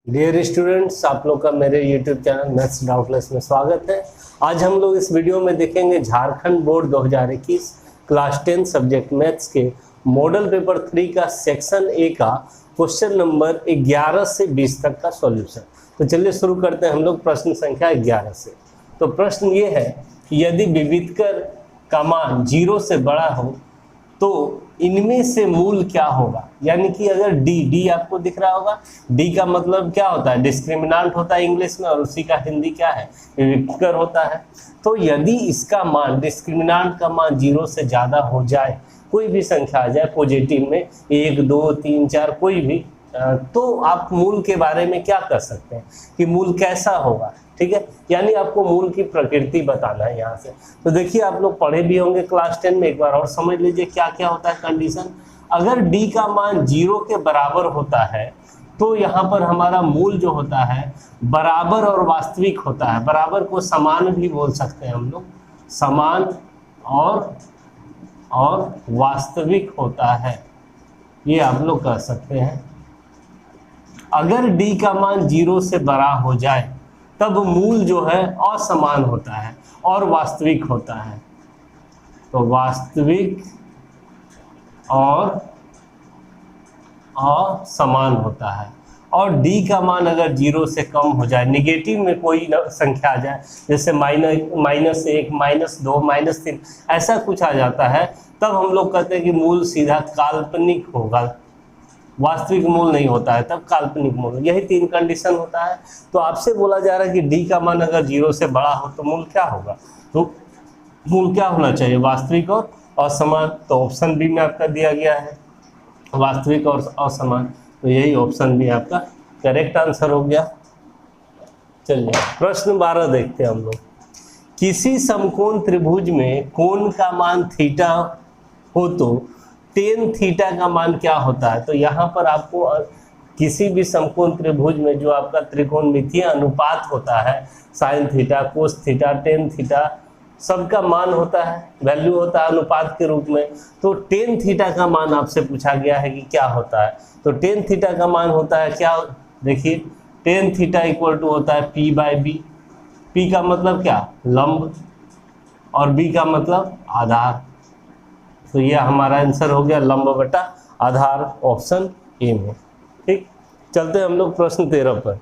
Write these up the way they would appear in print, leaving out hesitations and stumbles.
Dear students, आप लोग का मेरे YouTube चैनल मैथ्स डाउटलेस में स्वागत है। आज हम लोग इस वीडियो में देखेंगे Jharkhand board 2021 class 10 subject maths के मॉडल पेपर 3 का सेक्शन ए का क्वेश्चन नंबर 11 से 20 तक का सॉल्यूशन। तो चलिए शुरू करते हैं हम लोग प्रश्न संख्या 11 से। तो प्रश्न ये है कि यदि विविधकर का मान 0 से बड़ा हो तो इनमें से मूल क्या होगा। यानी कि अगर डी आपको दिख रहा होगा, डी का मतलब क्या होता है, डिस्क्रिमिनांट होता है इंग्लिश में, और उसी का हिंदी क्या है, विविधकर होता है। तो यदि इसका मान, डिस्क्रिमिनांट का मान 0 से ज़्यादा हो जाए, कोई भी संख्या आ जाए पॉजिटिव में 1 2 3 4 कोई भी, तो आप मूल के बारे में क्या कर सकते हैं कि मूल कैसा होगा। ठीक है, यानी आपको मूल की प्रकृति बताना है यहाँ से। तो देखिए, आप लोग पढ़े भी होंगे क्लास 10 में, एक बार और समझ लीजिए क्या क्या होता है कंडीशन। अगर d का मान 0 के बराबर होता है तो यहाँ पर हमारा मूल जो होता है बराबर और वास्तविक होता है। बराबर को समान भी बोल सकते हैं हम लोग, समान और वास्तविक होता है, ये आप लोग कह सकते हैं। अगर d का मान 0 से बड़ा हो जाए तब मूल जो है असमान होता है और वास्तविक होता है। तो वास्तविक और असमान होता है। और d का मान अगर 0 से कम हो जाए, निगेटिव में कोई संख्या आ जाए, जैसे -1 -2 -3 ऐसा कुछ आ जाता है, तब हम लोग कहते हैं कि मूल सीधा काल्पनिक होगा, वास्तविक मूल नहीं होता है, तब काल्पनिक मूल। यही 3 कंडीशन होता है। तो आपसे बोला जा रहा है कि d का मान अगर 0 से बड़ा हो तो मूल क्या होगा। तो मूल क्या होना चाहिए, वास्तविक और असमान। तो ऑप्शन बी में आपका दिया गया है वास्तविक और असमान, तो यही ऑप्शन बी आपका करेक्ट आंसर हो गया। चलिए प्रश्न 12 देखते हैं हम लोग। किसी समकोण त्रिभुज में कोण का मान थीटा हो तो टेन थीटा का मान क्या होता है। तो यहाँ पर आपको किसी भी समकोण त्रिभुज में जो आपका त्रिकोणमितीय अनुपात होता है, sine theta, cos theta, tan theta, सबका मान होता है, वैल्यू होता है अनुपात के रूप में। तो टेन थीटा का मान आपसे पूछा गया है कि क्या होता है। तो टेन थीटा का मान होता है क्या, देखिए टेन थीटा इक्वल टू होता है p/b। p का मतलब क्या, लंब, और b का मतलब आधार। तो ये हमारा आंसर हो गया लंब बटा आधार, ऑप्शन ए में। ठीक, चलते हम लोग प्रश्न 13 पर।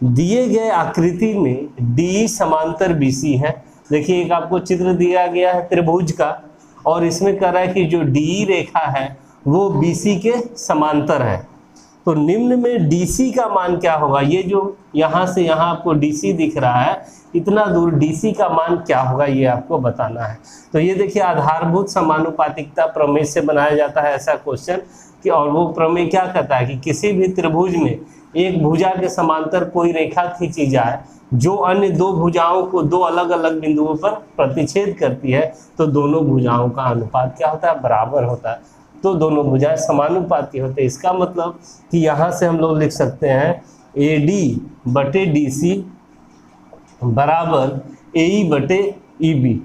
दिए गए आकृति में डी समांतर बीसी है। देखिए एक आपको चित्र दिया गया है त्रिभुज का, और इसमें कह रहा है कि जो डी रेखा है वो बीसी के समांतर है। तो निम्न में डीसी का मान क्या होगा। ये जो यहाँ से यहाँ आपको डीसी दिख रहा है, इतना दूर डीसी का मान क्या होगा, ये आपको बताना है। तो ये देखिए आधारभूत समानुपातिकता प्रमेय से बनाया जाता है ऐसा क्वेश्चन कि, और वो प्रमेय क्या कहता है कि किसी भी त्रिभुज में एक भुजा के समांतर कोई रेखा खींची जाए जो अन्य दो भुजाओं को दो अलग अलग बिंदुओं पर प्रतिच्छेद करती है, तो दोनों भुजाओं का अनुपात क्या होता है, बराबर होता है। तो दोनों भुजाएं समानुपाती होते हैं। इसका मतलब कि यहाँ से हम लोग लिख सकते हैं AD/DC बराबर AE/EB।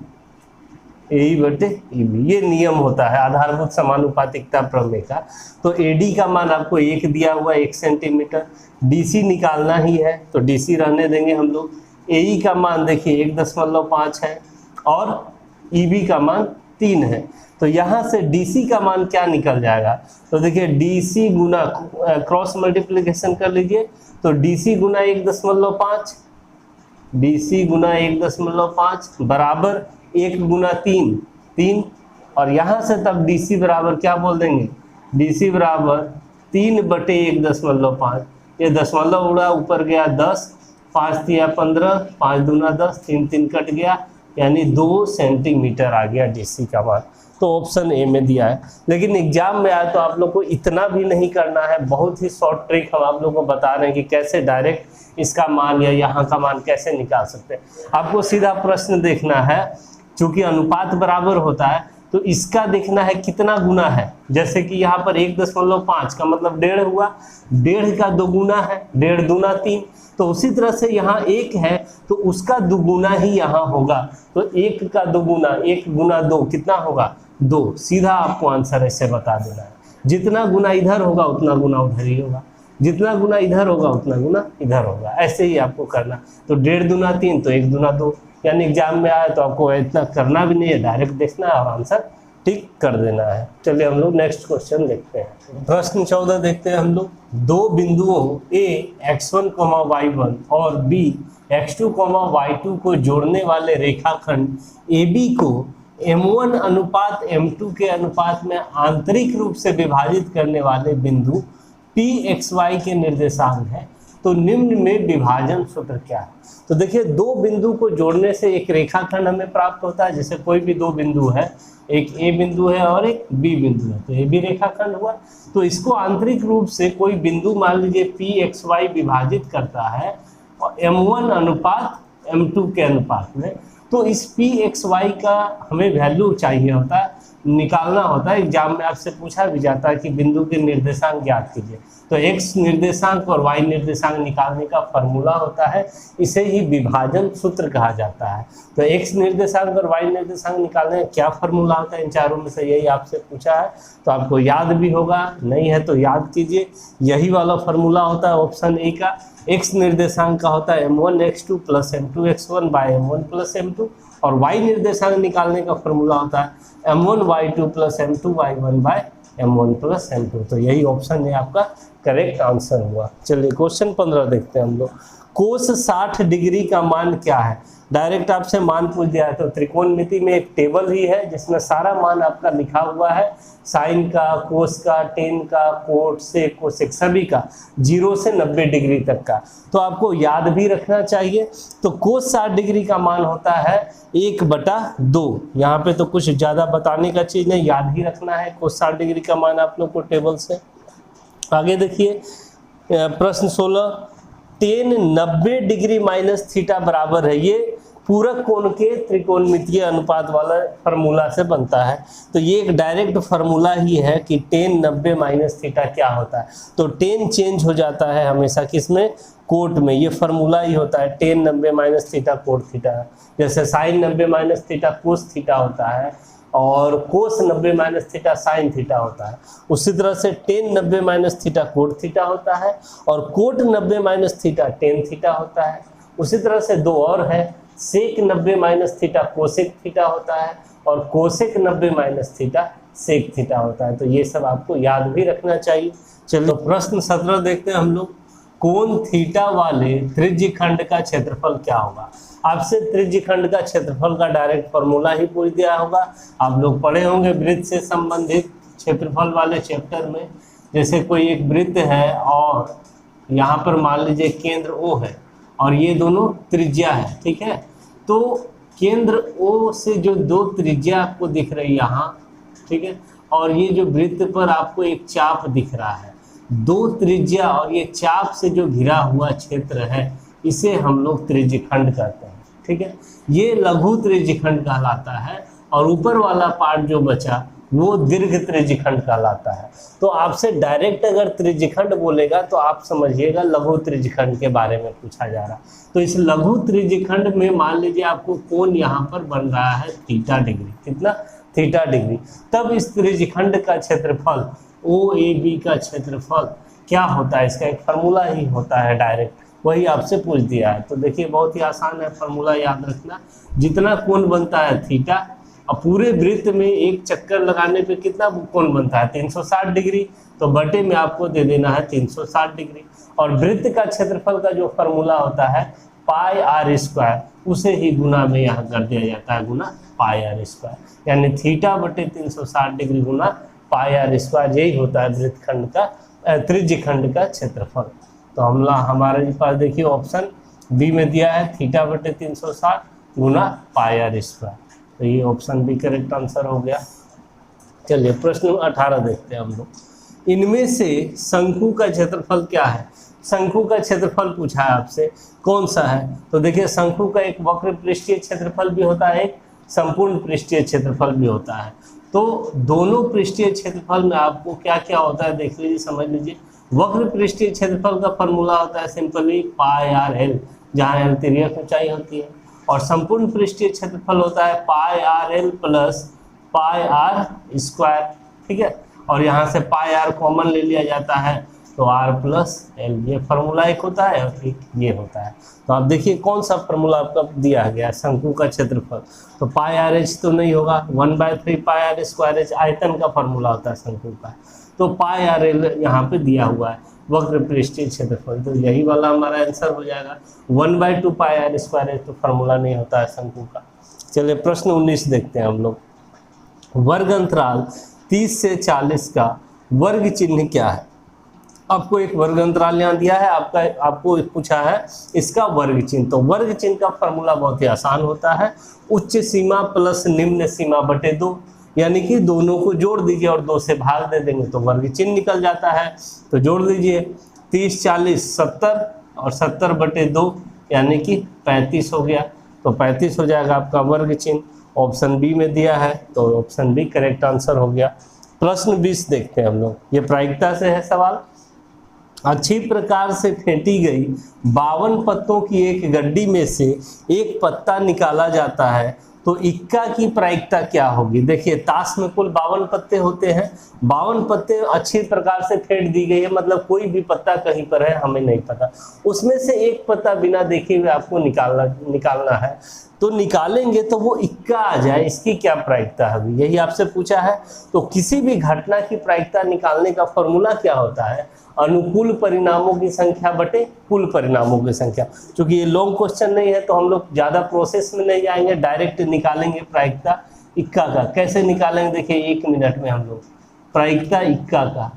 ये नियम होता है आधारभूत समानुपातिकता प्रमेय का। तो AD का मान आपको 1 दिया हुआ है, 1 सेंटीमीटर। DC निकालना ही है तो DC रहने देंगे हम लोग। AE का मान देखिए 1.5 है और EB का मान 3 है। तो यहाँ से DC का मान क्या निकल जाएगा, तो देखिए DC गुना क्रॉस मल्टीप्लिकेशन कर लीजिए, तो DC गुना 1.5, DC गुना 1.5 बराबर 1 गुना 3, और यहाँ से तब DC बराबर क्या बोल देंगे, DC बराबर 3/1.5। ये दशमलव उड़ा ऊपर गया 10, 5 तिया 15, 5 दूना 10, 3 3 कट गया, यानी 2 सेंटीमीटर आ गया DC का मान। तो ऑप्शन ए में दिया है। लेकिन एग्जाम में आए तो आप लोग को इतना भी नहीं करना है, बहुत ही शॉर्ट ट्रिक हम आप लोग को बता रहे हैं कि कैसे डायरेक्ट इसका मान या यहाँ का मान कैसे निकाल सकते हैं। आपको सीधा प्रश्न देखना है, चूंकि अनुपात बराबर होता है तो इसका देखना है कितना गुना है। जैसे कि यहाँ पर 1.5 का मतलब 1.5 हुआ, 1.5 का 2 गुना है, 1.5 दूना 3। तो उसी तरह से यहाँ 1 है तो उसका 2 गुना ही यहाँ होगा। तो 1 का 2 गुना, 1 गुना 2 कितना होगा, 2। सीधा आपको आंसर ऐसे बता देना है, जितना गुना इधर होगा उतना गुना उधर ही होगा। जितना गुना इधर होगा उतना गुना इधर होगा, ऐसे ही आपको करना। तो 1.5 दूना 3 तो 1 दूना 2, यानी एग्जाम में आए तो आपको इतना करना भी नहीं है, डायरेक्ट देखना और आंसर टिक कर देना है। चलिए हम लोग नेक्स्ट क्वेश्चन देखते हैं। प्रश्न 14 देखते हैं हम लोग। दो बिंदुओं A x1, y1 और B x2, y2 को जोड़ने वाले रेखाखंड AB को m1 अनुपात m2 के अनुपात में आंतरिक रूप से विभाजित करने वाले बिंदु Pxy के निर्देशांक है, तो निम्न में विभाजन सूत्र क्या है? तो देखिए, दो बिंदु को जोड़ने से एक रेखाखंड हमें प्राप्त होता है। जैसे कोई भी दो बिंदु है, एक A बिंदु है और एक B बिंदु है, तो ये भी रेखाखंड हुआ। तो इसको आंतरिक रूप से कोई बिंदु मान लीजिए Pxy विभाजित करता है m1 अनुपात m2 के अनुपात में, तो इस Pxy का हमें वैल्यू चाहिए होता है, निकालना होता है। एग्जाम में आपसे पूछा भी जाता है कि बिंदु के निर्देशांक ज्ञात कीजिए, तो x निर्देशांक और y निर्देशांक निकालने का फॉर्मूला होता है, इसे ही विभाजन सूत्र कहा जाता है। तो x निर्देशांक और y निर्देशांक निकालने का क्या फॉर्मूला होता है, इन चारों में से यही आपसे पूछा है, तो आपको याद भी होगा, नहीं है तो याद कीजिए। यही वाला फॉर्मूला होता है ऑप्शन ए का। x निर्देशांक का होता है m1 x2 plus m2 x1 bye m1 plus m2, और y निर्देशांक निकालने का फॉर्मूला होता है m1 y2 plus m2 y1 bye m1 plus m2। तो यही ऑप्शन है आपका करेक्ट आंसर हुआ। चलिए क्वेश्चन 15 देखते हैं हम लोग। कोस 60 डिग्री का मान क्या है? डायरेक्ट आपसे मान पूछ दिया है, तो त्रिकोणमिति में एक टेबल ही है जिसमें सारा मान आपका लिखा हुआ है, साइन का, कोस का, टेन का, कोट से कोसेक, सभी का 0 से 90 डिग्री तक का। तो आपको याद भी रखना चाहिए। तो कोस 60 डिग्री का मान होता है 1/2। यहाँ पे तो कुछ ज़्यादा बताने का चीज़ नहीं, याद ही रखना है कोस 60 डिग्री का मान आप लोग को टेबल से। आगे देखिए प्रश्न 16, tan 90 डिग्री माइनस थीटा बराबर है, ये पूरक कोण के त्रिकोणमितीय अनुपात वाला फार्मूला से बनता है। तो ये एक डायरेक्ट फार्मूला ही है कि tan 90 माइनस थीटा क्या होता है। तो tan चेंज हो जाता है हमेशा किसमें, कोट में, ये फार्मूला ही होता है। tan 90 minus theta cot theta, जैसे sin 90 minus theta cos theta होता है और cos 90 minus theta sine theta होता है। उसी तरह से tan 90 minus theta cot theta होता है और cot 90 minus theta tan theta होता है। उसी तरह से दो और है, sec 90 minus theta cosec theta होता है और cosec 90 minus theta sec theta होता है। तो ये सब आपको याद भी रखना चाहिए। चलो तो प्रश्न 17 देखते हैं हम लोग। कोण थीटा वाले त्रिज्यखंड का क्षेत्रफल क्या होगा? आपसे त्रिज्यखंड का क्षेत्रफल का डायरेक्ट फॉर्मूला ही पूछ दिया होगा। आप लोग पढ़े होंगे वृत्त से संबंधित क्षेत्रफल वाले चैप्टर में। जैसे कोई एक वृत्त है और यहाँ पर मान लीजिए केंद्र O है और ये दोनों त्रिज्या है, ठीक है। तो केंद्र O से जो दो त्रिज्या आपको दिख रही है यहाँ, ठीक है, और ये जो वृत्त पर आपको एक चाप दिख रहा है, दो त्रिज्या और ये चाप से जो घिरा हुआ क्षेत्र है, इसे हम लोग त्रिज्यखंड कहते हैं, ठीक है। ये लघु त्रिज्यखंड कहलाता है और ऊपर वाला पार्ट जो बचा वो दीर्घ त्रिज्यखंड कहलाता है। तो आपसे डायरेक्ट अगर त्रिज्यखंड बोलेगा तो आप समझिएगा लघु त्रिज्यखंड के बारे में पूछा जा रहा। तो इस लघु त्रिज्यखंड में मान लीजिए आपको कोण यहाँ पर बन रहा है थीटा डिग्री, कितना, थीटा डिग्री। तब इस त्रिज्यखंड का क्षेत्रफल OAB का क्षेत्रफल क्या होता है, इसका एक फार्मूला ही होता है डायरेक्ट, वही आपसे पूछ दिया है। तो देखिए बहुत ही आसान है फार्मूला याद रखना। जितना कोण बनता है थीटा, और पूरे वृत्त में एक चक्कर लगाने पे कितना कोण बनता है 360 डिग्री, तो बटे में आपको दे देना है 360 डिग्री। और वृत्त का क्षेत्रफल का जो फार्मूला होता है पाई आर स्क्वायर, उसे ही गुना में यहाँ कर दिया जाता है, गुना पाई आर स्क्वायर, यानी थीटा बटे 360 डिग्री गुना पाई आर स्क्वायर, यही होता है वृत्तखंड का त्रिज्यखंड का क्षेत्रफल। तो हमारे पास देखिए ऑप्शन बी में दिया है थीटा बटे 360 गुना पाई आर स्क्वायर, तो ये ऑप्शन भी करेक्ट आंसर हो गया। चलिए प्रश्न 18 देखते हैं हम लोग। इनमें से शंकु का क्षेत्रफल क्या है? शंकु का क्षेत्रफल पूछा है आपसे, कौन सा है? तो देखिए शंकु का एक वक्र पृष्ठीय क्षेत्रफल भी होता है, एक संपूर्ण पृष्ठीय क्षेत्रफल भी होता है। तो दोनों पृष्ठीय क्षेत्रफल में आपको क्या क्या होता है देख लीजिए, समझ लीजिए। वक्र पृष्ठीय क्षेत्रफल का फॉर्मूला होता है सिंपली पाई आर एल, जहाँ एल तिर्यक ऊंचाई होती है, और संपूर्ण पृष्ठीय क्षेत्रफल होता है pi R L plus pi are square, ठीक है। और यहाँ से पाई आर कॉमन ले लिया जाता है, तो r प्लस एल, ये फार्मूला एक होता है और एक ये होता है। तो आप देखिए कौन सा फार्मूला आपका दिया गया, शंकु का क्षेत्रफल, तो पाई आर एच तो नहीं होगा, 1/3 पाई आर स्क्वायर एच आयतन का फार्मूला होता है शंकु का, तो पाई आर एल यहाँ पे दिया हुआ है वक्र पृष्ठीय क्षेत्रफल, तो यही वाला हमारा आंसर हो जाएगा। 1/2 पाई आर स्क्वायर एच तो फार्मूला नहीं होता है शंकु का। चलिए प्रश्न 19 देखते हैं हम लोग। वर्ग अंतराल 30 से 40 का वर्ग चिन्ह क्या है? आपको एक वर्ग अंतराल यहाँ दिया है, आपको पूछा है इसका वर्ग चिन्ह। तो वर्ग चिन्ह का फॉर्मूला बहुत ही आसान होता है, उच्च सीमा प्लस निम्न सीमा बटे 2, यानी कि दोनों को जोड़ दीजिए और 2 से भाग दे देंगे तो वर्ग चिन्ह निकल जाता है। तो जोड़ दीजिए 30 40 70 और 70 बटे 2 यानी कि 35 हो गया, तो 35 हो जाएगा आपका वर्ग चिन्ह। ऑप्शन बी में दिया है तो ऑप्शन बी करेक्ट आंसर हो गया। प्रश्न 20 देखते हैं हम लोग, ये प्रायिकता से है सवाल। अच्छी प्रकार से फेंटी गई 52 पत्तों की एक गड्डी में से एक पत्ता निकाला जाता है तो इक्का की प्रायिकता क्या होगी? देखिए ताश में कुल 52 पत्ते होते हैं, 52 पत्ते अच्छी प्रकार से फेंट दी गई है, मतलब कोई भी पत्ता कहीं पर है हमें नहीं पता, उसमें से एक पत्ता बिना देखे हुए आपको निकालना है, तो निकालेंगे तो वो इक्का आ जाए, इसकी क्या प्रायिकता होगी, यही आपसे पूछा है। तो किसी भी घटना की प्रायिकता निकालने का फॉर्मूला क्या होता है? अनुकूल परिणामों की संख्या बटे कुल परिणामों की संख्या। क्योंकि ये लॉन्ग क्वेश्चन नहीं है तो हम लोग ज़्यादा प्रोसेस में नहीं जाएंगे, डायरेक्ट निकालेंगे प्रायिकता इक्का का। कैसे निकालेंगे देखिए 1 मिनट में हम लोग प्रायिकता इक्का का।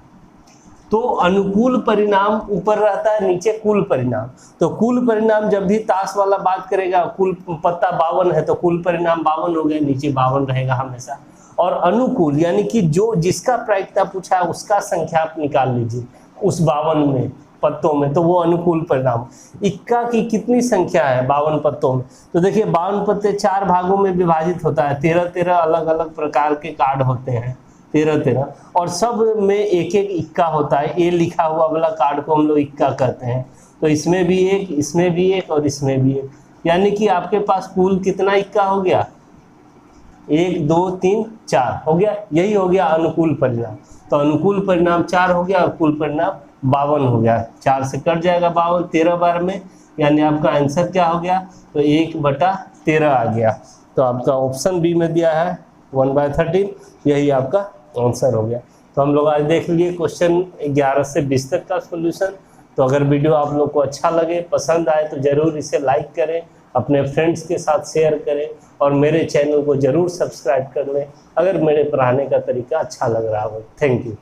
तो अनुकूल परिणाम ऊपर रहता है, नीचे कुल परिणाम, तो कुल परिणाम जब भी ताश वाला बात करेगा, कुल पत्ता 52 है तो कुल परिणाम 52 हो गया, नीचे 52 रहेगा हमेशा। और अनुकूल यानी कि जो जिसका प्रायिकता पूछा है उसका संख्या आप निकाल लीजिए उस 52 में पत्तों में, तो वो अनुकूल परिणाम। इक्का की कितनी संख्या है 52 पत्तों में? तो देखिए 52 पत्ते 4 भागों में विभाजित होता है, 13 अलग अलग प्रकार के कार्ड होते हैं, 13 और सब में एक एक इक्का होता है। ए लिखा हुआ वाला कार्ड को हम लोग इक्का कहते हैं। तो इसमें भी एक, इसमें भी एक और इसमें भी एक, यानी कि आपके पास कुल कितना इक्का हो गया? 1 2 3 4 हो गया, यही हो गया अनुकूल परिणाम। तो अनुकूल परिणाम 4 हो गया और कुल परिणाम 52 हो गया, 4 से कट जाएगा 52 13 बार में, यानी आपका आंसर क्या हो गया? तो 1/13 आ गया। तो आपका ऑप्शन बी में दिया है 1/13, यही आपका आंसर हो गया। तो हम लोग आज देख लिए क्वेश्चन 11 से 20 तक का सॉल्यूशन। तो अगर वीडियो आप लोग को अच्छा लगे, पसंद आए, तो ज़रूर इसे लाइक करें, अपने फ्रेंड्स के साथ शेयर करें और मेरे चैनल को ज़रूर सब्सक्राइब कर लें अगर मेरे पढ़ाने का तरीका अच्छा लग रहा हो। Thank you.